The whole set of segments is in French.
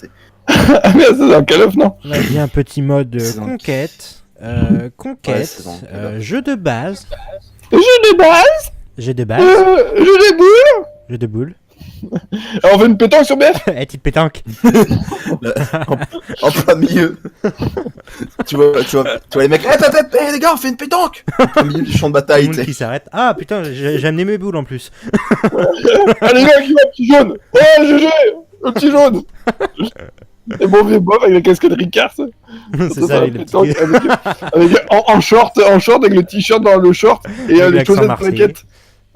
sais. Ah mais c'est dans Call of, non? Là, il y a un petit mode C'est dans- conquête. Ouais, Conquête. c'est dans Call of. Jeu de base. Jeu de base, Jeu de base. jeu des boules. Jeu de boule. Alors, on fait une pétanque sur BF. Est-il pétanque? En plein milieu. tu vois les mecs. Les gars, on fait une pétanque. Au milieu du champ de Tout le bataille, monde tu qui sais. s'arrête. Ah putain, j'ai amené mes boules en plus. Allez, gars, qui va, le petit jaune? Ouais, GG, le petit jaune. Et bon vieux Bob avec la casquette Ricard, ça. C'est ça, avec le le petit pétanque, en short, avec le t-shirt dans le short et Avec les l'accent chaussettes marseillais. claquettes.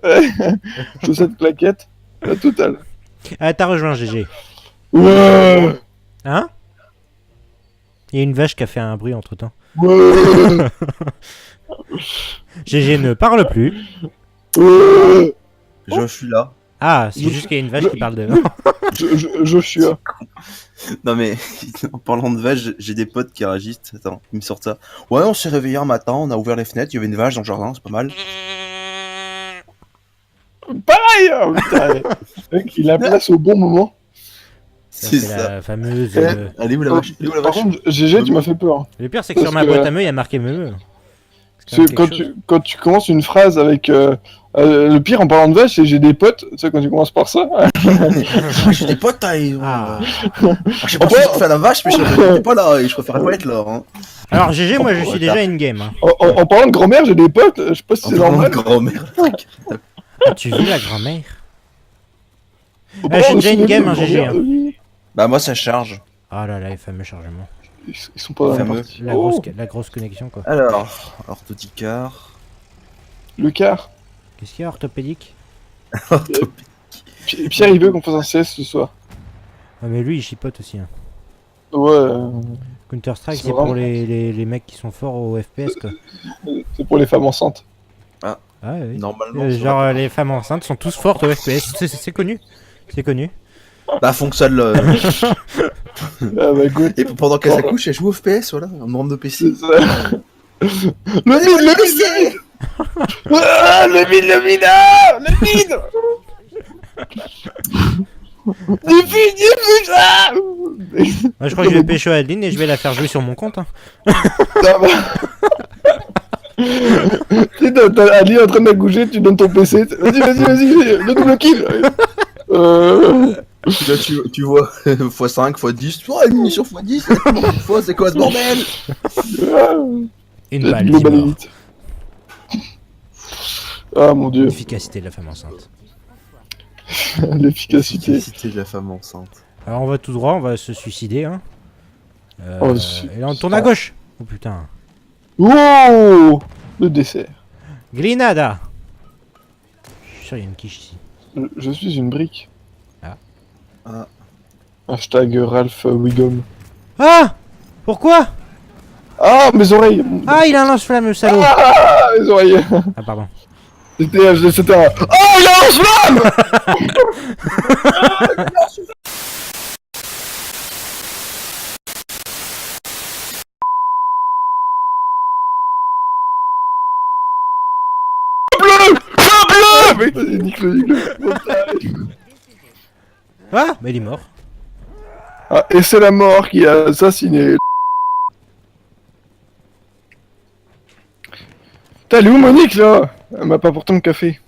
Ouais. Chaussettes claquettes, la totale. Ah, t'as rejoint GG. Ouais. Hein? Il y a une vache qui a fait un bruit entre temps. Ouais. GG ne parle plus. Ouais. Je suis là. Ah, c'est juste qu'il y a une vache qui parle de. Joshua. Non mais, en parlant de vache, j'ai des potes qui réagissent. Attends, ils me sortent ça. Ouais, on s'est réveillé un matin, on a ouvert les fenêtres, il y avait une vache dans le jardin, c'est pas mal. Pareil, hein, putain. Le mec, il la place au bon moment. C'est C'est ça. la fameuse. Allez où la vache? Elle est où la Par vache? contre, GG, tu m'as fait peur. Le pire, c'est que sur parce ma que- boîte à meux, il y a marqué meux. Parce que quand tu commences une phrase avec le pire en parlant de vache, c'est j'ai des potes, tu sais, quand tu commences par ça. J'ai des potes, là, ils ont... Ah. Je sais pas si je fais la vache, mais je pas là, et je préférerais pas être là. Hein. Alors, GG, moi, je suis déjà in-game. Hein. En parlant de grand-mère, j'ai des potes, je sais pas si c'est normal. Grand-mère. As-tu vu la grand-mère? En je suis parlant déjà de in-game, hein, grand-mère, GG, Bah moi ça charge. Ah là là, les fameux chargements. Ils sont pas dans la Fameux. partie. La grosse connexion, quoi. Alors, orthodicar. Le quart. Qu'est-ce qu'il y a, orthopédique? Pierre, il veut qu'on fasse un CS ce soir. Ah, mais lui, il chipote aussi. Hein. Ouais, Counter-Strike, C'est c'est vraiment- pour les mecs qui sont forts au FPS, quoi. c'est pour les femmes enceintes. Ah, oui. Normalement. Genre, les femmes enceintes sont tous fortes au FPS. C'est connu. C'est connu. Bah fonctionne le... Ah bah écoute, Et pendant qu'elle s'accouche, elle joue au FPS, voilà, un membre de PC. c'est ça. Le mid Ah, le mid Diffuse ça. Moi, je crois que je vais pécho Adeline et je vais la faire jouer sur mon compte. Hein. Ça va. Tu sais, t'as Ali en train d'accoucher, tu donnes ton PC. Vas-y, le double kill. Là tu vois, x5, x10, oh une munition x10, fois c'est quoi ce bordel? Une La balle, global 10 morts. élite. Ah mon dieu, L'efficacité de la femme enceinte. l'efficacité. L'efficacité de la femme enceinte. Alors, on va tout droit, on va se suicider. Hein. Oh, Et là, on tourne à gauche. Oh putain. Wow, le dessert. Grenada. Je suis sûr, il y a une quiche ici. Je suis une brique. Ah. Hashtag Ralph Wiggum. Ah! Pourquoi? Ah, mes oreilles. Ah, il a un lance-flamme, le salaud. Ah, mes oreilles. Ah, pardon. C'était un... Oh, il a un lance-flamme. Bleu. Vas-y, nique-le. Ah! Mais il est mort. Ah, et c'est la mort qui a assassiné. T'as elle est où Monique là? Elle m'a pas apporté mon café.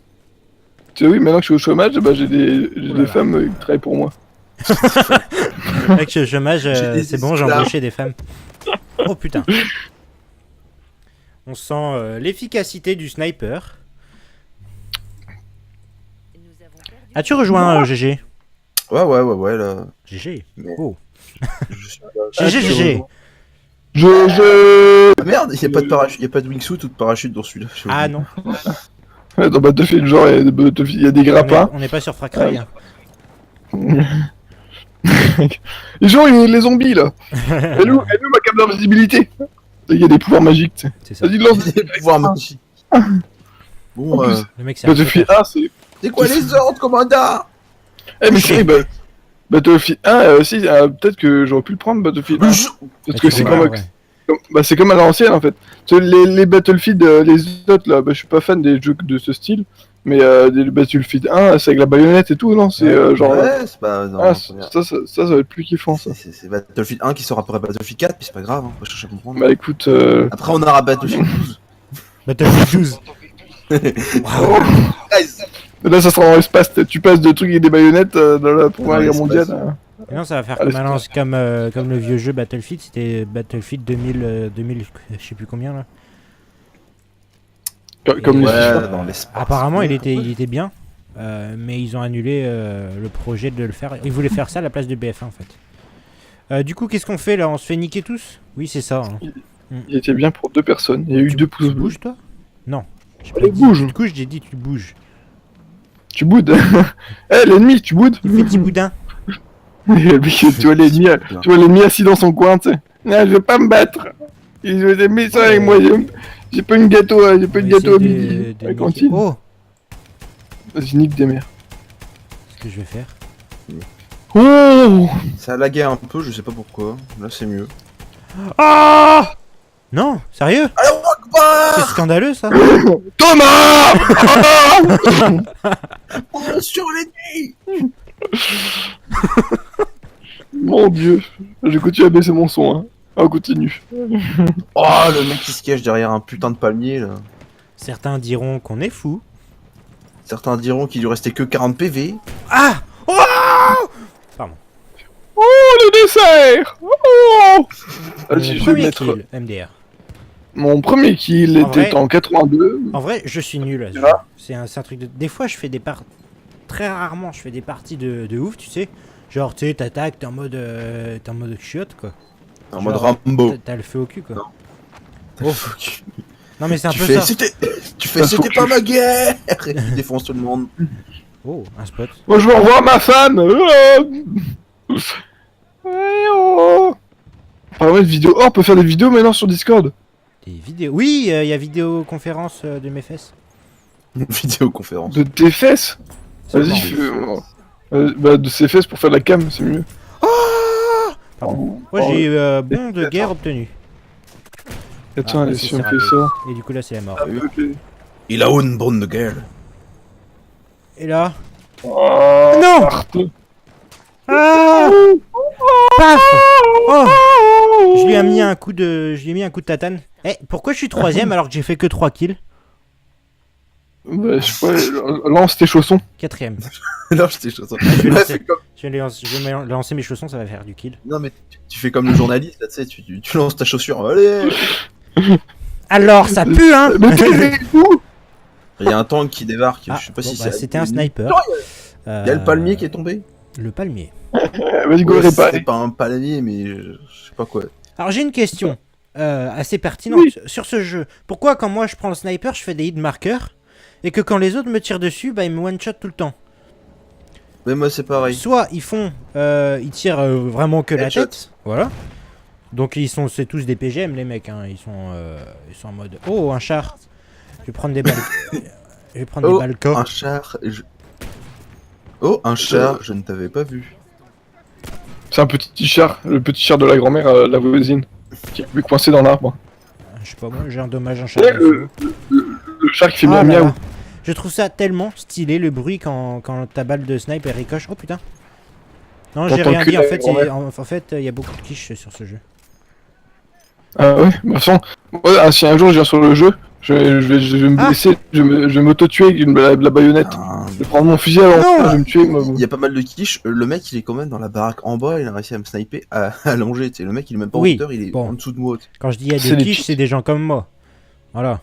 Tu sais, oui, maintenant que je suis au chômage, bah, j'ai des femmes qui travaillent pour moi. Avec ce chômage, J'ai des c'est bon, j'ai esclaves. embauché des femmes. Oh putain. On sent l'efficacité du sniper. As-tu rejoint GG? Ouais, là. GG. Mais- Oh. Je suis pas- GG. Je... Ah, merde, y'a pas de parachute, y'a pas de wingsuit ou de parachute dans celui-là. j'ai Ah oublié. non. Dans Battlefield, genre, il y a des grappins. On n'est pas sur Far Cry. hein. Et genre, il y a les zombies là. Elle est où ma cape d'invisibilité? Il y a des pouvoirs magiques, tu sais. C'est ça. Vas-y, lance. Des pouvoirs magiques. Bon, En plus, Le mec, c'est Battlefield 1, c'est... c'est quoi les ordres, commandant? Eh, mais c'est vrai, Battlefield 1, peut-être que j'aurais pu le prendre, Battlefield 1. Parce que c'est c'est comme à l'ancienne en fait. Les Battlefield, les autres là, bah, je suis pas fan des jeux de ce style. Mais le Battlefield 1, c'est avec la baïonnette et tout, non? C'est genre. Ouais, c'est pas. Non, Ah, première. ça va être plus kiffant ça. C'est Battlefield 1 qui sort après Battlefield 4, puis c'est pas grave, hein, faut chercher à comprendre. Bah écoute. Après, on aura Battlefield 12. Battlefield 12. Oh. Là, ça sera dans l'espace. Tu passes de trucs et des baïonnettes dans la Première Guerre mondiale. Et non, ça va faire Allez, comme le vieux jeu Battlefield, c'était Battlefield 2000, je sais plus combien là. Comme les FIFA. Ouais, dans l'espace. Apparemment, il était bien, mais ils ont annulé le projet de le faire. Ils voulaient faire ça à la place de BF1 en fait. Du coup, qu'est-ce qu'on fait là? On se fait niquer tous? Oui, c'est ça. Hein. Il était bien pour 2 personnes. Il y a eu 2 pouces Tu bleus. bouges toi? Non. J'ai pas Allez, dit. bouge. Du coup, j'ai dit tu bouges. Tu boudes. Eh, l'ennemi, tu boudes. Petit boudin. Tu vois l'ennemi assis dans son coin, tu sais. Ah, je veux pas me battre. Ils ont des méchants avec moi. J'ai pas une gâteau, j'ai pas une gâteau à midi. À la cantine. Oh! Vas-y, nique des mères. Ce que je vais faire. Oh! Ça a lagué un peu, je sais pas pourquoi. Là, c'est mieux. Ah! Non, sérieux? Alors, C'est scandaleux ça. Thomas! Sur l'ennemi! Mon dieu. Je continue à baisser mon son, hein. On continue. Oh, le mec qui se cache derrière un putain de palmier, là. Certains diront qu'on est fou. Certains diront qu'il lui restait que 40 PV. Ah! Oh! Oh, le dessert! Oh! Vas-y, je vais Premier mettre... kill, MDR. Mon premier kill En était vrai- en 82. En vrai, je suis nul à ce Tu jeu. vois C'est un truc de... Des fois, je fais des parties... Très rarement, je fais des parties de ouf, tu sais. Genre, tu sais, t'attaques, t'es en mode chiotte, quoi. En mode Genre, Rambo. T'as le feu au cul, quoi. Non. Oh. Non, mais c'est un Tu peu fais, ça. c'était Pas c'était fou. pas ma guerre. Et tu défonces tout le monde. Oh, un spot. Moi, je veux revoir ma femme! Oh. Parler de vidéo. Oh, on peut faire des vidéos maintenant sur Discord. Des vidéos. Oui, il y a vidéoconférence de mes fesses. Vidéoconférence. De tes fesses. Vas-y, Seulement. bah, de ses fesses pour faire de la cam, c'est mieux. Pardon. Moi, j'ai eu bon de guerre obtenu. Attends, Ah, allez, c'est si on ça. fait ça. Et du coup, là, c'est la mort. Ok. Il a une bonne guerre. Et là... Oh, Non. Marteau. Ah! Paf! Oh! Je lui ai mis un coup de tatane. Eh, pourquoi je suis troisième alors que j'ai fait que 3 kills? Bah, je sais pas, lance tes chaussons. Quatrième. Non, j'étais chaud. Je vais Ouais, lancer- fais comme- je vais lancer mes chaussons, ça va faire du kill. Non, mais tu fais comme le journaliste, là, tu sais, tu lances ta chaussure. Allez! Alors, ça pue, hein? Mais t'es où? Il y a un tank qui débarque. Ah, Je sais pas bon, si bah, c'est. c'était un sniper. Il y a le palmier qui est tombé. Le palmier. Vas-y, go Ouais, réparer. c'était pas un palmier, mais je sais pas quoi. Alors, j'ai une question assez pertinente Oui. sur ce jeu. Pourquoi, quand moi je prends le sniper, je fais des hit markers et que quand les autres me tirent dessus, bah ils me one-shot tout le temps? Mais moi, c'est pareil. Soit ils font, ils tirent vraiment que la Headshot. tête, voilà. Donc c'est tous des PGM les mecs, hein. Ils sont en mode, oh un char. Je vais prendre des balles, je vais prendre des balles Un char. Oh, un char, je ne t'avais pas vu. C'est un petit char, le petit char de la grand-mère, la voisine, qui est coincé dans l'arbre. Je sais pas moi, j'ai un dommage, un char. Ouais, le char qui fait Ah miam là miaou. là. Je trouve ça tellement stylé le bruit quand ta balle de snipe elle ricoche. Oh putain. Non, j'ai T'entends rien que dit. En la fait, grand-mère. en fait, il y a beaucoup de quiche sur ce jeu. Ah ouais, de toute façon, ouais, si un jour je viens sur le jeu, je vais me Ah. blesser, je vais m'auto-tuer avec la baïonnette. Putain. Je vais prendre mon fusil à l'envers, Non. je vais me tuer. Moi. Il y a pas mal de quiche. Le mec, il est quand même dans la baraque en bas. Il a réussi à me sniper à longer. Tu sais, le mec, il est même pas en Oui, hauteur. Il est bon. en dessous de moi. Quand je dis il y a C'est des des quiches, petits- c'est des gens comme moi. Voilà.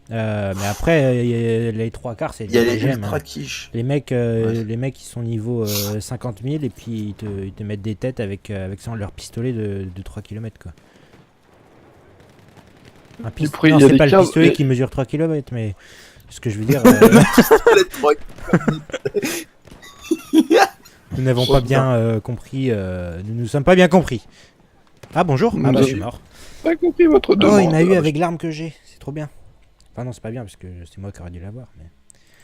Mais après, les 3/4, c'est Il y a des les GM, ultra hein. quiches. Les mecs, Ouais. les mecs, ils sont niveau 50 000 et puis ils te mettent des têtes avec ça, leur pistolet de 3 km quoi. Un Après, non, il y a c'est des pas le cases- pistolet et- qui mesure 3 km, mais ce que je veux dire, nous n'avons pas bien compris, nous nous sommes pas bien compris. Ah bonjour, ah bah je suis mort. T'as compris votre Oh, demande. il m'a eu avec l'arme que j'ai, c'est trop bien. Enfin non, c'est pas bien parce que c'est moi qui aurais dû l'avoir. Mais...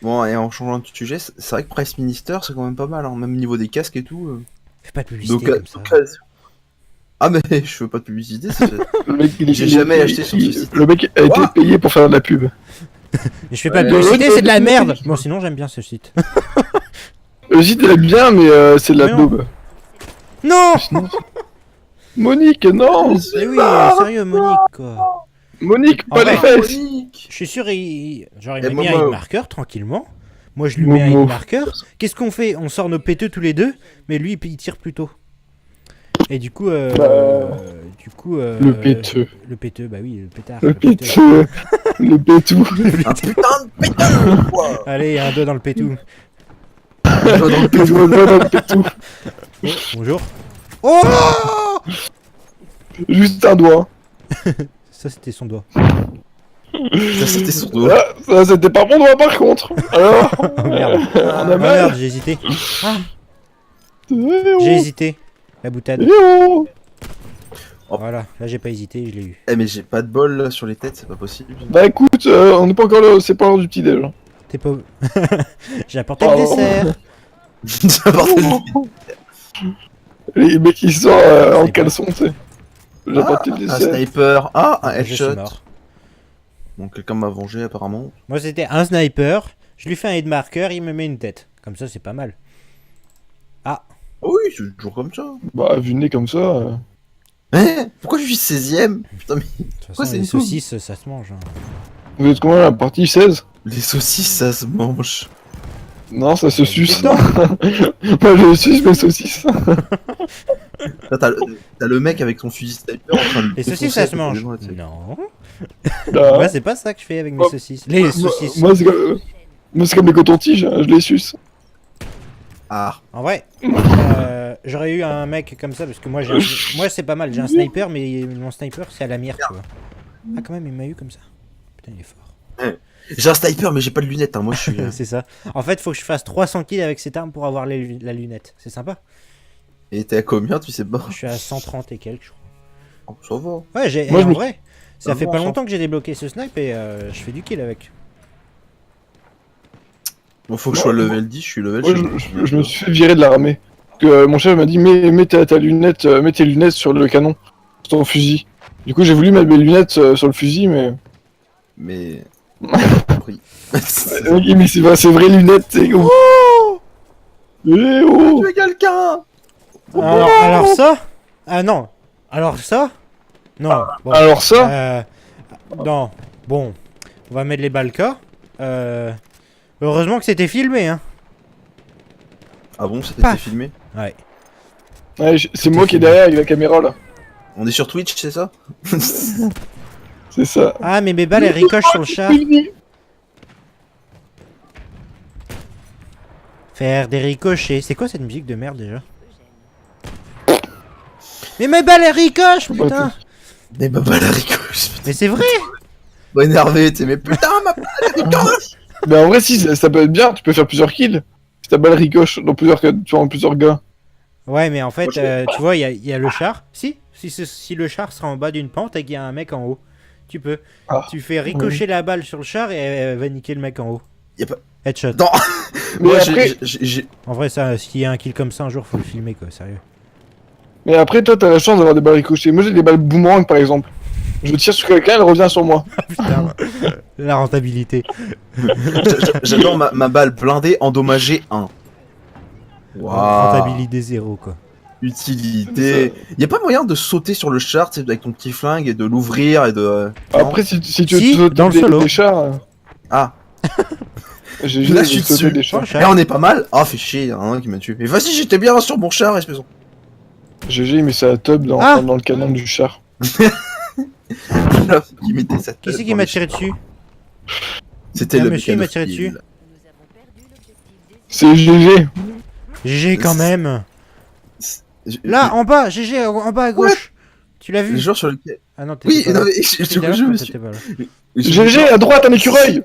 Bon, et en changeant de sujet, c'est vrai que Price Minister, c'est quand même pas mal. Hein. Même niveau des casques et tout. Fais pas de publicité Donc, comme ça. ah, mais je veux pas de publicité. Le mec, J'ai jamais acheté sur ce site. Le mec a été Quoi payé pour faire de la pub. Mais je fais pas de publicité, c'est de la merde. Bon, sinon j'aime bien ce site. Le site elle est bien, mais c'est de la Mais non. daube. Non. Sinon, Monique, non. Mais oui, sérieux, Monique, quoi. Monique, En pas vrai, les fesses. Je suis sûr, genre, il Eh, m'a mis un Momo. hitmarker tranquillement. Moi, je lui mets un Momo. hitmarker. Qu'est-ce qu'on fait? On sort nos péteux tous les deux, mais lui, il tire plus tôt. Et du coup, Le péteux. Le péteux, bah oui, le pétard. Le péteux. péteux. Le pétou. Un putain de pétard, quoi. Allez, un doigt dans le pétou. Le pétou, le pétou. Oh, bonjour. Oh! Juste un doigt. Ça, c'était son doigt. Ça, c'était son dos. Ah, ça c'était pas mon doigt par contre. Alors, Oh merde. on a Ah mal. merde, j'ai hésité. Ah, j'ai hésité. La boutade. Yo. Voilà, là j'ai pas hésité, je l'ai eu. Eh, mais j'ai pas de bol là, sur les têtes, c'est pas possible. Bah écoute, on n'est pas encore là, c'est pas l'heure du petit déj. T'es pas. J'ai apporté le Pardon. dessert. C'est bordel. Les mecs qui sortent en Sniper. caleçon, tu sais. J'ai apporté le Un dessert. sniper. Ah, un Je suis headshot. mort. Bon, quelqu'un m'a vengé apparemment. Moi c'était un sniper, je lui fais un headmarker, il me met une tête. Comme ça c'est pas mal. Ah oui, c'est toujours comme ça. Bah, vu le nez comme ça. Hein? Pourquoi je suis 16ème? Putain, mais De toute Pourquoi façon c'est les une coupe saucisses ça se mange. Hein. Vous êtes combien la partie 16? les saucisses ça se mange. Non, ça se suce. Putain. Moi je suce mes saucisses. Là, t'as le mec avec son fusil sniper en train de. Les saucisses ça se mange. Non. Là. Moi c'est pas ça que je fais avec mes Moi- saucisses. Les saucisses. Moi c'est comme les cotons-tiges, hein, je les suce. Ah, En vrai, j'aurais eu un mec comme ça parce que moi moi c'est pas mal, j'ai un sniper mais mon sniper c'est à la mire tu vois. Ah quand même il m'a eu comme ça. Putain il est fort. j'ai un sniper, mais j'ai pas de lunettes, hein. Moi je suis. C'est ça. En fait faut que je fasse 300 kills avec cette arme pour avoir la lunette. C'est sympa. Et t'es à combien, tu sais pas? Je suis à 130 et quelques je crois. Oh, ça va. Ouais j'ai Moi, et je en me- vrai ça Ça fait va, pas ça. longtemps que j'ai débloqué ce snipe et je fais du kill avec. Bon, faut que je sois level 10, je suis level. Moi je sais pas. je me suis fait virer de l'armée. Parce que mon chef m'a dit mets ta lunette, mets tes lunettes sur le canon, sur ton fusil. Du coup j'ai voulu mettre mes lunettes sur le fusil, mais. Mais. J'ai pas compris. Oui, mais c'est pas ces vraies lunettes, c'est. Oh Eh oh Tuer quelqu'un! Alors ça? Ah non. Alors ça? Non. Bon. Alors ça Non. Bon. On va mettre les balles cas. Heureusement que c'était filmé hein. Ah bon, c'était Paf. filmé? Ouais. ouais, c'est moi qui est derrière avec la caméra là. On est sur Twitch, c'est ça? C'est ça. Ah mais mes balles elles ricochent sur le char. Faire des ricochets. C'est quoi cette musique de merde déjà? Mais mes balles elles ricochent putain. Mais bah, la ricoche. Mais c'est vrai. Bon, énervé, tu sais, mais putain, ma balle, elle ricoche! Mais en vrai, si, ça peut être bien, tu peux faire plusieurs kills. Si ta balle ricoche dans plusieurs gars. Ouais mais en fait Moi, je- tu vois il y a le char. Si le char sera en bas d'une pente et qu'il y a un mec en haut. Tu peux. Ah. Tu fais ricocher la balle sur le char et elle va niquer le mec en haut. Y a pas. Headshot. Non! Mais Moi, après, j'ai. En vrai, ça, s'il y a un kill comme ça un jour, faut le filmer quoi, sérieux. mais après, toi, t'as la chance d'avoir des balles ricochées. Moi, j'ai des balles boomerang par exemple. Je tire sur quelqu'un, elle revient sur moi. Putain, la rentabilité. J'adore ma balle blindée, endommagée 1. Waouh! Rentabilité 0 quoi. Utilité. Y a pas moyen de sauter sur le char, tu sais, avec ton petit flingue et de l'ouvrir et de. Après, si tu Si, veux dans le sauter solo. des chars, Ah, j'ai Là, juste je suis sauté dessus. des Oh, chars. le et char. on est pas mal. Ah, fait chier, y'en a un qui m'a tué. Mais vas-y, j'étais bien sur mon char, espèce de. GG, mais c'est la top Ah dans le canon du char. Qui mettait sa Qui tête c'est qui dans m'a les tiré dessus? C'était Un le monsieur, il m'a mécano tiré qui- dessus. C'est GG. GG quand même. Je- Là, en bas, GG, en bas à gauche. Tu l'as Le vu? joueur sur lequel. Ah non, Oui, pas non, là. mais T'étais là, je me non, suis. t'étais pas là. GG, à droite, un écureuil.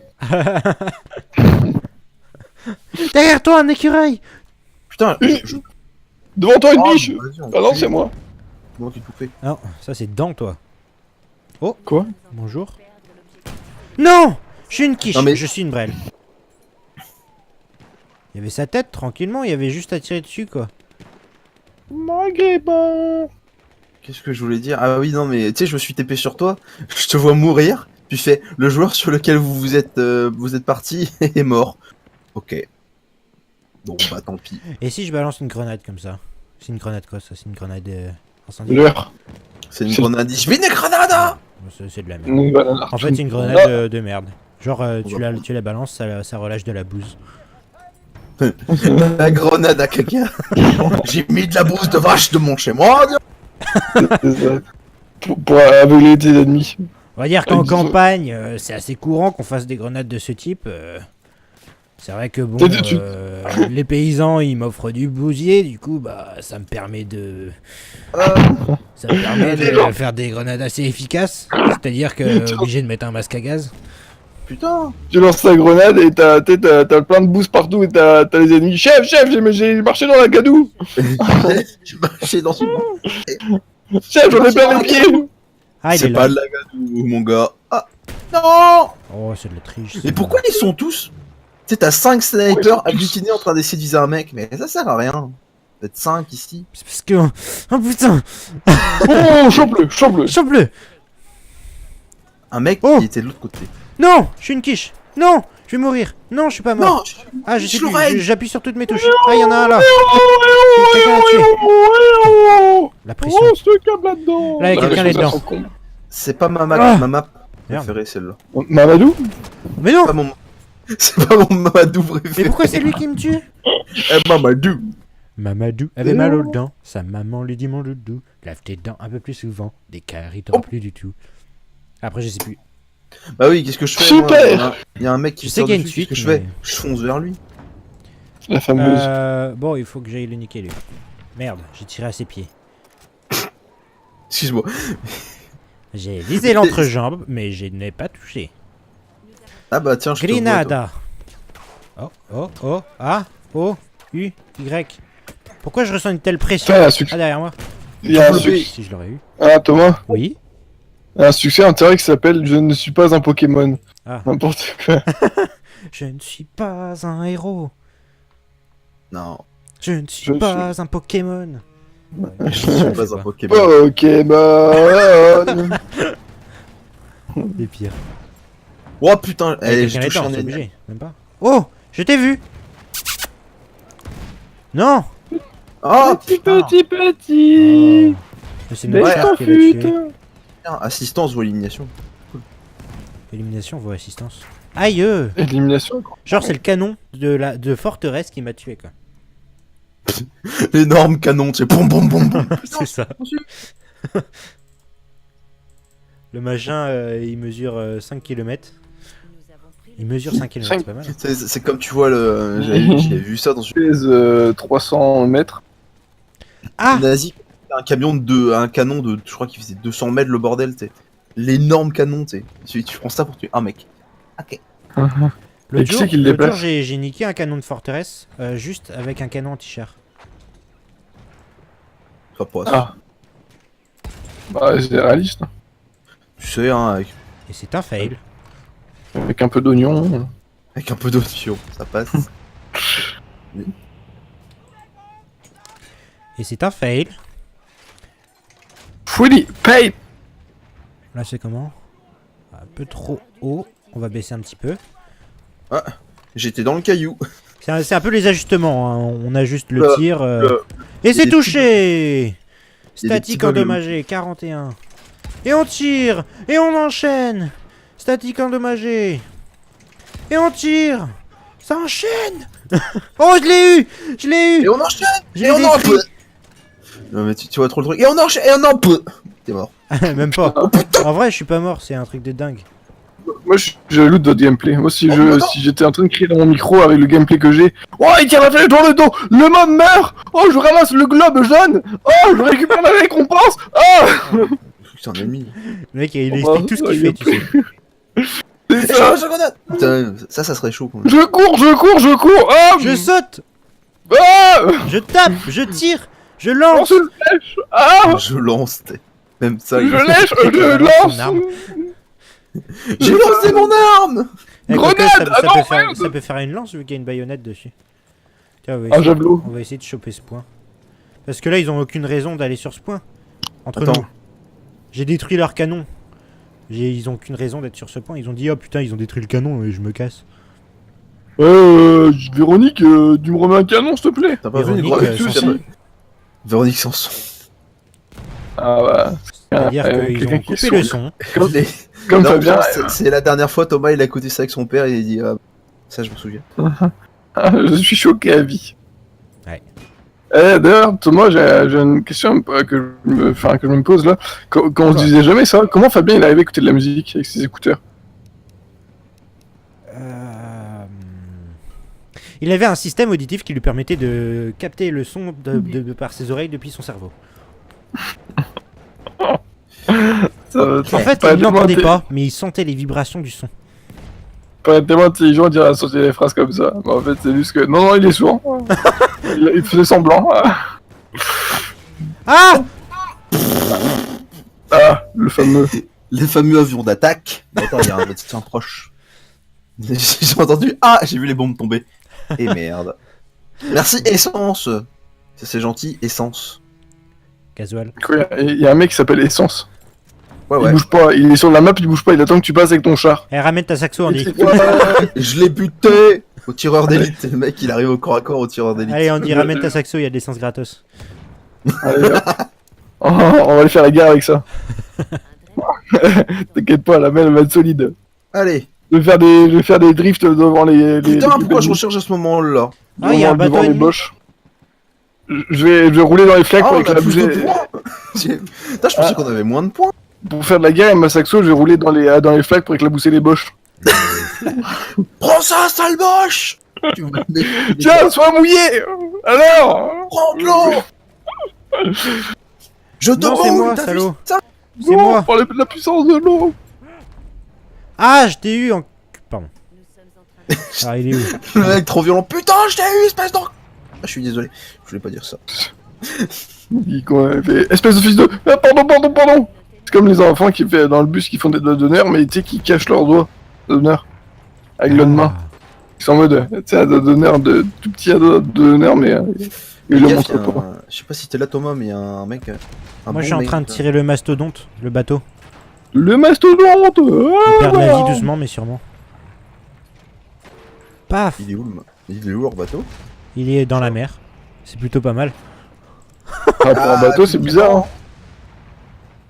Derrière toi, un écureuil. Putain, Devant toi, une Oh, biche. vas-y, on Ah non, fait. c'est moi. Moi qui tout fait. Non, ça c'est dans toi. Oh. Quoi? Bonjour. Non! Je suis une quiche, Non, mais- je suis une brêle. Il y avait sa tête tranquillement, il y avait juste à tirer dessus quoi. Maghrébin. Qu'est-ce que je voulais dire? Ah oui, non, mais tu sais, je me suis TP sur toi. Je te vois mourir. Tu fais, le joueur sur lequel vous êtes parti est mort. Ok. Bon, bah tant pis. Et si je balance une grenade comme ça? C'est une grenade quoi ça? C'est une grenade incendie? L'heure. C'est une grenade. Je vais une grenade. C'est de la merde. En fait, c'est une grenade Ah. de merde. Genre, tu la balances, ça relâche de la bouse. La grenade à caca. J'ai mis de la bouse de vache de mon chez moi. C'est ça. Pour aveugler tes ennemis. On va dire qu'en Disons- campagne, c'est assez courant qu'on fasse des grenades de ce type. C'est vrai que bon, Tu- les paysans ils m'offrent du bousier, du coup bah ça me permet de faire des grenades assez efficaces. C'est-à-dire que obligé de mettre un masque à gaz. Putain. Tu lances ta grenade et t'as plein de boosts partout et t'as les ennemis. Chef, j'ai marché dans la gadoue. J'ai marché dans une. Chef, j'en ai plein les pieds. Ah il est C'est là. pas de la gadoue, mon gars. Ah. Non. Oh c'est de la triche. Mais pourquoi ils sont tous. Tu sais, t'as 5 snipers agglutinés en train d'essayer de viser un mec, mais ça sert à rien. Peut-être 5 ici. C'est parce que... Oh putain. Oh, champ bleu. Champ bleu. Un mec Oh. qui était de l'autre côté. Non, je suis une quiche. Non, je vais mourir. Non, je suis pas mort. Non. Ah, je sais plus, L'oreille. j'appuie sur toutes mes touches. Ah, il y en a un là. Quelqu'un l'a tué. La pression. Oh, ce câble là-dedans. Là, il y a quelqu'un là-dedans. C'est pas ma map, Ah. ma map Merde. préférée celle-là. Mamadou. Mais non. Pas mon... C'est pas mon Mamadou Mais préféré. pourquoi c'est lui qui me tue? Mamadou. Mamadou avait mal aux dents. Sa maman lui dit mon doudou. Lave tes dents un peu plus souvent. Des caries t'en plus du tout. Après, je sais plus. Bah oui, qu'est-ce que je fais Super. moi Il y a un mec qui Je sais sort qu'il y a une dessus, fuite, qu'est-ce que je fais mais- Je fonce vers lui. La fameuse. Bon, il faut que j'aille le niquer lui. Merde, j'ai tiré à ses pieds. Excuse-moi. J'ai visé l'entrejambe, mais je n'ai pas touché. Ah bah tiens, je te vois, toi. Grenada. A, O, U, Y. Pourquoi je ressens une telle pression? Putain, un Ah, succès. derrière moi. Il y a un Oui. succès. Si je l'aurais eu. Ah, Thomas. Oui. Un succès intérêt qui s'appelle Je ne suis pas un Pokémon. Ah. N'importe quoi. Je ne suis pas un héros. Non. Je ne suis Je pas un Pokémon. Je suis pas un Pokémon. Pokémon. Les pires. Oh putain, Eh, j'ai touché un c'est ennemi. obligé. Même pas. Oh, je t'ai vu. Non. Oh putain. Petit. Oh. Mais c'est notre Ouais. chef qui l'a tué. Assistance ou élimination. Élimination, voie assistance. Aïe. Élimination. Genre c'est le canon de forteresse qui m'a tué quoi. L'énorme canon, tu sais, boum boum boum boum. C'est ça. Le machin, il mesure 5 km. Il mesure 5 km, c'est pas mal. C'est comme tu vois, j'avais vu ça dans une 300 mètres. Ah nazi. Un canon de, je crois qu'il faisait 200 mètres le bordel, tu sais. L'énorme canon, tu sais. Tu prends ça pour tuer un mec. Ok. Et qui c'est qui le l'autre jour, déplace j'ai niqué un canon de forteresse juste avec un canon anti-char. Pas pour ça. Ah. Bah, c'est réaliste. Tu sais, hein, Et c'est un fail. Avec un peu d'oignon. avec un peu d'option, ça passe. Et c'est un fail. Fouillis, paye. Là c'est comment? Un peu trop haut. On va baisser un petit peu. J'étais dans le caillou. C'est un peu les ajustements. Hein. On ajuste le Le- tir. le- Et c'est des touché. Il y a des Statique petits bugs. endommagé, 41. Et on tire. Et on enchaîne. Statique endommagé. Et on tire. Ça enchaîne. Oh, je l'ai eu. Je l'ai Et eu. on enchaîne. Je Et on l'ai en détruit. peut. Non mais tu vois trop le truc. Et on enchaîne. Et on en peut. T'es mort. Même pas. En vrai, je suis pas mort. C'est un truc de dingue. Moi, je loot votre gameplay. Moi, si Oh, je, non, non. si j'étais en train de crier dans mon micro avec le gameplay que j'ai. Oh, il tire la flèche dans le dos. Le mob meurt. Oh, je ramasse le globe jaune. Oh, je récupère la récompense. Oh, C'est un ennemi. Le mec, il Oh, explique tout ce qu'il fait, tu sais. c'est Et ça. je grenade. Putain, ça serait chaud quand même. Je cours. Ah, Je saute. Ah, Je tape. Je tire. Je lance lance. une flèche. Ah, Je lance. Même ça. je lèche, je lance son lance. arme. J'ai lancé mon arme. Eh, quoique, Grenade. Ah non, merde. ça peut faire une lance vu qu'il y a une baïonnette dessus. Tiens, Un javelot. on va essayer de choper ce point. Parce que là, ils ont aucune raison d'aller sur ce point. Entre Attends. nous. J'ai détruit leur canon. Ils ont qu'une raison d'être sur ce point. Ils ont dit oh putain ils ont détruit le canon et je me casse. Véronique, tu me remets un canon s'il te plaît. T'as pas vu une Véronique, grosse Sanson. Véronique Sanson. Ah bah. C'est-à-dire qu'ils quelqu'un ont qui est coupé le sourd. son. Comme Non, Fabien. c'est la dernière fois, Thomas, il a écouté ça avec son père et il a dit ça, je me souviens. Je suis choqué à vie. Ouais. D'ailleurs, Thomas, j'ai une question que je me pose là. Quand on se disait jamais ça, comment Fabien il arrivait à écouter de la musique avec ses écouteurs? Il avait un système auditif qui lui permettait de capter le son par ses oreilles depuis son cerveau. En fait, il n'entendait pas, mais il sentait les vibrations du son. Pas tellement intelligent de dire à sortir des phrases comme ça. Mais en fait, c'est juste que. Non, il est sourd. il faisait semblant. Ah Ah, le fameux. Les fameux avions d'attaque. Attends, il y a un médecin proche. J'ai entendu. Ah, j'ai vu les bombes tomber. Et merde. Merci, Essence. Ça, c'est gentil, Essence. Casual. Il y a un mec qui s'appelle Essence. Ouais, Il ouais. bouge pas, il est sur la map, il bouge pas, il attend que tu passes avec ton char. Eh, ramène ta saxo, Andy. Ouais, je l'ai buté au tireur d'élite. Le mec, il arrive au corps à corps au tireur d'élite. Allez, Andy, ramène ta saxo, il y a de l'essence gratos. Allez, on va aller faire la guerre avec ça. T'inquiète pas, la main elle va être solide. Allez. Je vais faire des drifts devant les. Putain, pourquoi je recharge à ce moment-là? Ah, il y a un devant bateau les ennemi. boches. Je vais rouler dans les flaques Ah, pour on a plus de éclabousser. points. Putain, je pensais qu'on avait moins de points. Pour faire de la guerre avec ma saxo, je vais rouler dans les flaques pour éclabousser les boches. Prends ça, sale boche. Tiens, sois mouillé. Alors. Prends de l'eau. Je te Non, c'est roule, moi, t'as vu salaud. ça? C'est Non, moi. par la puissance de l'eau. Ah, je t'ai eu en... Pardon. Ah, il est où? Le mec trop violent. Putain, je t'ai eu, espèce d'en... Ah, je suis désolé. Je voulais pas dire ça. Il fait espèce de fils de. Ah, pardon. C'est comme les enfants qui fait dans le bus qui font des doigts d'honneur, mais tu sais qui cachent leurs doigts d'honneur avec l'autre main. Ils sont en mode, tu sais, un doigt d'honneur de tout petit doigt d'honneur, mais ils le Gaffe, montrent y a pas. un- Je sais pas si t'es là, Thomas, mais y a un mec. Moi, je suis en train de tirer le mastodonte, le bateau. Le mastodonte. Il perd la vie doucement, mais sûrement. Paf. Il est où leur bateau? Il est dans la mer. C'est plutôt pas mal. Ah, pour un bateau, c'est bizarre. Hein.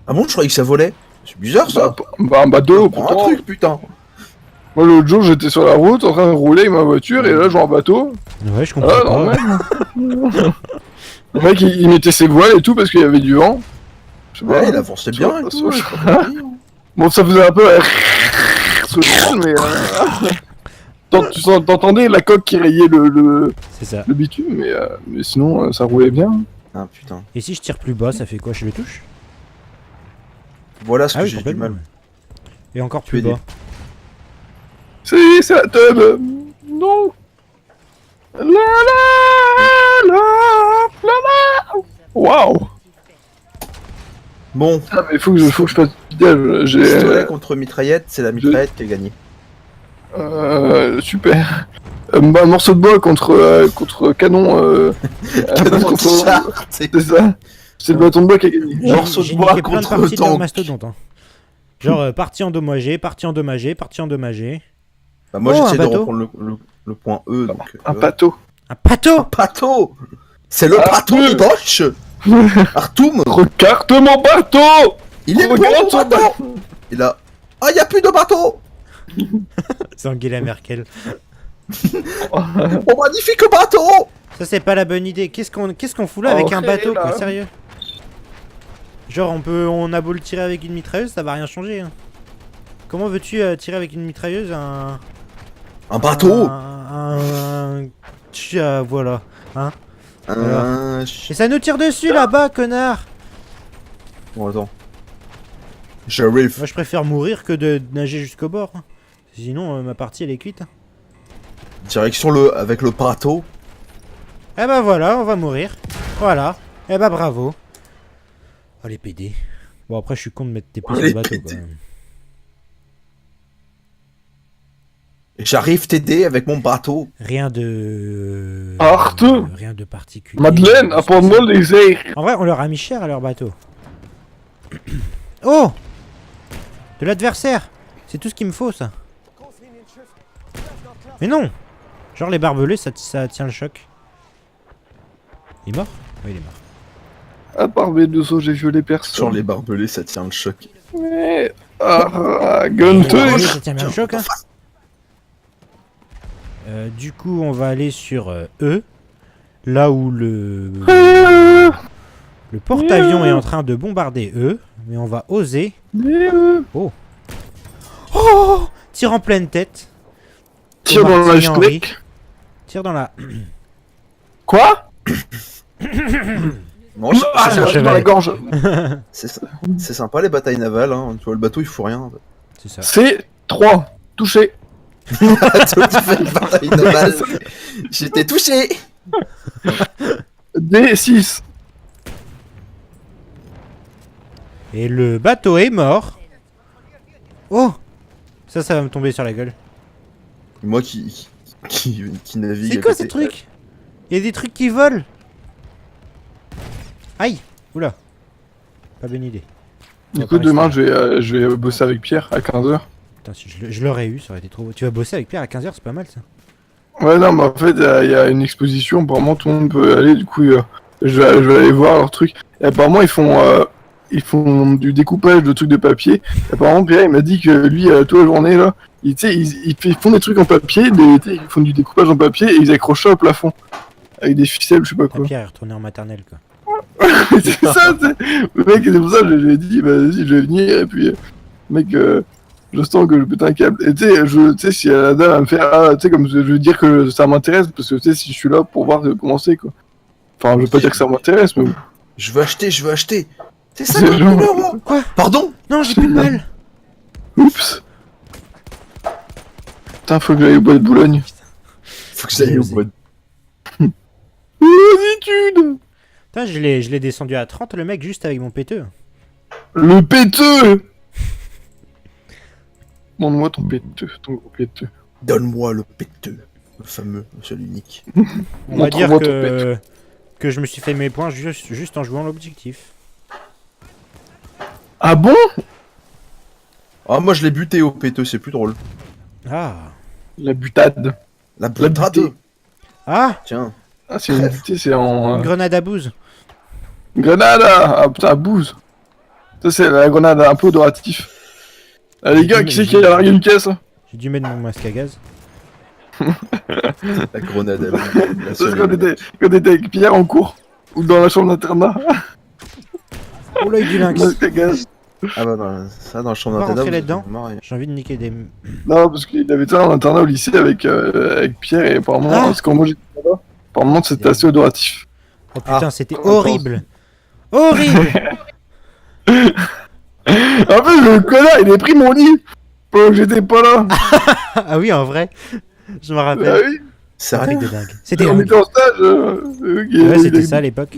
Ah bon, je croyais que ça volait. C'est bizarre ça. Bah, un bateau, Prends un pourtant. truc, putain. Moi, l'autre jour, j'étais sur la route en train de rouler avec ma voiture, et là, je vois un bateau. Ouais, je comprends Ah, pas. normal. Le mec, il mettait ses voiles et tout parce qu'il y avait du vent. Je sais pas. Ouais, il avançait bien et Ça, tout. ça, j'ai pas compris. Bon, ça faisait un peu. Mais. T'entendais la coque qui rayait le C'est ça. bitume, mais sinon, ça roulait bien. Ah putain. Et si je tire plus bas, ça fait quoi? Je le touche? Voilà ce Ah que oui, j'ai du complètement. mal. Et encore Tu plus es des- bas. C'est la teub. Non. La la la la. Waouh. Bon, Ah, mais faut que je fasse pistolet. pistolet contre mitraillette, c'est la mitraillette qui a gagné. Super. Un morceau de bois contre canon. Canon contre- anti-char, c'est- C'est ça. C'est le bâton de bois qui a gagné. J'ai- Morceau de j'ai bois niqué plein de contre parties de tank. mastodonte. Hein. Genre partie endommagée, partie endommagée, partie endommagée. Bah, moi Oh, j'essaie un de bateau. reprendre le point E, donc... Un bateau. Un bateau! Pato. C'est le Ah, pato oui. de Bosch. Artoum. Regarde mon bateau. Il est Regarde bon, son ton bateau. Il a... Ah, y a plus de bateau. C'est Angela Merkel. Oh, magnifique bateau. Ça, c'est pas la bonne idée. Qu'est-ce qu'on fout là avec un Ok, bateau, là. quoi? Sérieux? Genre, on a beau le tirer avec une mitrailleuse, ça va rien changer. Hein. Comment veux-tu tirer avec une mitrailleuse Un bateau. Voilà. Hein? Ch- Et ça nous tire dessus là-bas, connard! Bon, attends. J'arrive. Moi, je préfère mourir que de nager jusqu'au bord. hein. Sinon, ma partie, elle est cuite. hein. Direction avec le bateau. Eh bah voilà, on va mourir. Voilà. Eh bah bravo. Oh les PD. Bon après je suis con de mettre tes pieds Oh, sur le les bateau PD. quand même. J'arrive t'aider avec mon bateau. Rien de... Arte. Rien de particulier. Madeleine, apporte-moi les airs. En vrai on leur a mis cher à leur bateau. Oh! De l'adversaire. C'est tout ce qu'il me faut, ça. Mais non. Genre les barbelés, ça tient le choc. Il est mort? Oui, il est mort. À part B2O, j'ai violé personne. Genre les barbelés, ça tient le choc. Ouais. Les Gun barbelés, touch. ça tient bien le choc, hein. Du coup, on va aller sur E. Là où le porte-avions est en train de bombarder E. Mais on va oser. Oh. Oh! Tire en pleine tête. Tire dans la Martini Henry. clique. Tire dans la... Quoi? Non, Ah, c'est un j'ai dans la chevalet. gorge. c'est sympa les batailles navales, hein. Tu vois, le bateau il fout rien. C'est ça. C'est 3. Touché. Toi, tu fais une bataille navale. J'étais touché. D6. Et le bateau est mort. Oh! Ça va me tomber sur la gueule. Moi qui navigue. C'est à quoi côté. ces trucs? Il y a des trucs qui volent. Aïe! Oula. Pas bonne idée. On Du va coup, pas demain, rester là. je vais bosser avec Pierre à 15h. Putain, si je l'aurais eu, ça aurait été trop beau. Tu vas bosser avec Pierre à 15h, c'est pas mal ça. Ouais, non, mais en fait, il y a une exposition. Apparemment, tout le monde peut aller. Du coup, je vais aller voir leur truc. Et apparemment, ils font du découpage de trucs de papier. Et apparemment, Pierre, il m'a dit que lui, toute la journée, là, ils font des trucs en papier. Ils font du découpage en papier et ils accrochent ça au plafond. Avec des ficelles, je sais pas Ta quoi. Pierre est retourné en maternelle quoi. C'est ça, le mec, c'est pour ça que je lui ai dit, bah, vas-y, je vais venir. Et puis, mec, je sens que je pète un câble. Et tu sais, si la dame va me faire, ah, tu sais, comme je veux dire que ça m'intéresse, parce que tu sais, si je suis là pour voir comment c'est, quoi. Enfin, je veux pas dire que ça m'intéresse, mais bon. Je veux acheter. C'est ça C'est le genre- numéro. Quoi? Pardon. Non, j'ai plus de mal. Oups. Putain, faut que j'aille au bois de Boulogne. Faut que j'aille au bois. Attitude. Putain, je l'ai descendu à 30 le mec juste avec mon péteux. Le péteux. Demande-moi ton péteux, ton gros péteux. Donne-moi le péteux, le fameux, celui unique. On va dire Montre-moi ton que je me suis fait mes points juste en jouant l'objectif. Ah bon? Ah, moi je l'ai buté au péteux, c'est plus drôle. Ah. La butade. La butée. butade. Ah! Tiens. Ah, c'est une butée, c'est en. Une grenade à bouse. Grenade! Ah putain, bouse! Ça, c'est la grenade un peu adoratif. Ah, les gars, qui c'est qui a largué une caisse? J'ai dû mettre mon masque à gaz. La grenade, la Ça, c'est seule. quand t'étais avec Pierre en cours. Ou dans la chambre d'internat. Oh l'œil du lynx. Masque à gaz. Ah bah non, ça dans le champ On va d'internat. rentrer vous là-dedans. êtes marrés. J'ai envie de niquer des... Non, parce qu'il avait été en internat au lycée avec Pierre et apparemment, Ah. parce que quand moi j'étais là-bas, apparemment c'était assez adoratif. Oh putain, Ah. c'était horrible. Horrible. En fait, le connard, il a pris mon lit pendant que j'étais pas là. Ah oui, en vrai. Je me Ah rappelle. oui, C'est Truc vrai. de dingue. C'était on dingue. était en stage. Ouais, c'était ça à l'époque.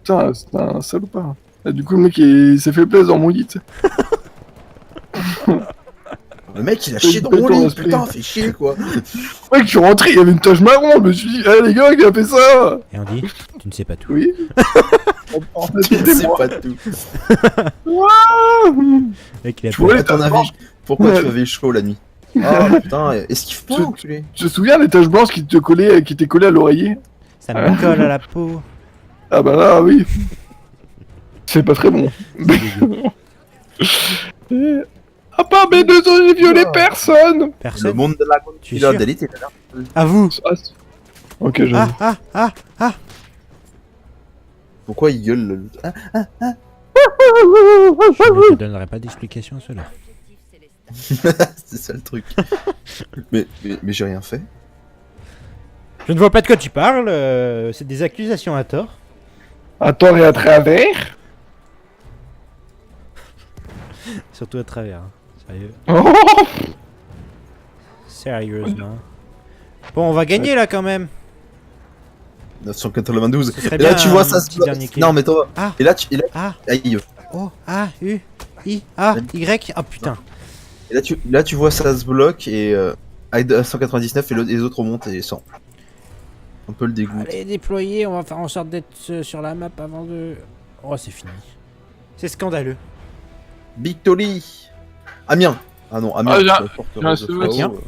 Putain, c'était un salopard. Et du coup, le mec, il s'est fait plaisir dans mon lit, tu sais. Le mec il a C'est chié dans une mon bête en lit, esprit. putain, fait chier quoi. Mec, je suis rentré, il y avait une tache marron. Je me suis dit, eh les gars, qui a fait ça? Et on dit, tu ne sais pas tout. Oui. En fait, Je c'était sais moi. pas tout. Le mec, il a Tu peur. vois, À ton avis, pourquoi tu avais chaud la nuit? Ah putain, esquive pas, Tu- enculé. Tu te souviens des taches blanches qui t'étaient collées à l'oreiller? Ça me colle à la peau. Ah bah là, oui. C'est pas très bon. Ah pas B2O, j'ai violé personne. Le Personne. monde de la Tu es sûr? fidélité. À vous. Ah, ok, je... Ah. Pourquoi il gueule le... Ah, Je ne te donnerai pas d'explication à cela. c'est ça le truc. mais j'ai rien fait. Je ne vois pas de quoi tu parles. C'est des accusations à tort. À tort et à travers. Surtout à travers. Hein. Sérieux. Oh, Sérieusement. Bon, on va gagner là quand même. 992. Ce serait Et là bien tu vois un ça se petit dernier kill. Non mais toi. Ah. Et là tu. Ah. Aïe. Oh. A. U. I. A. Y. Ah putain. Et là tu vois ça se bloque et avec 199 et les autres remontent et 100. Un peu le dégoût. Allez, déployer. On va faire en sorte d'être sur la map avant de... Oh, c'est fini. C'est scandaleux. Victory. Amiens. Ah non, Amiens. Ah, j'ai un- forteresse j'ai un de souvenir. Flao,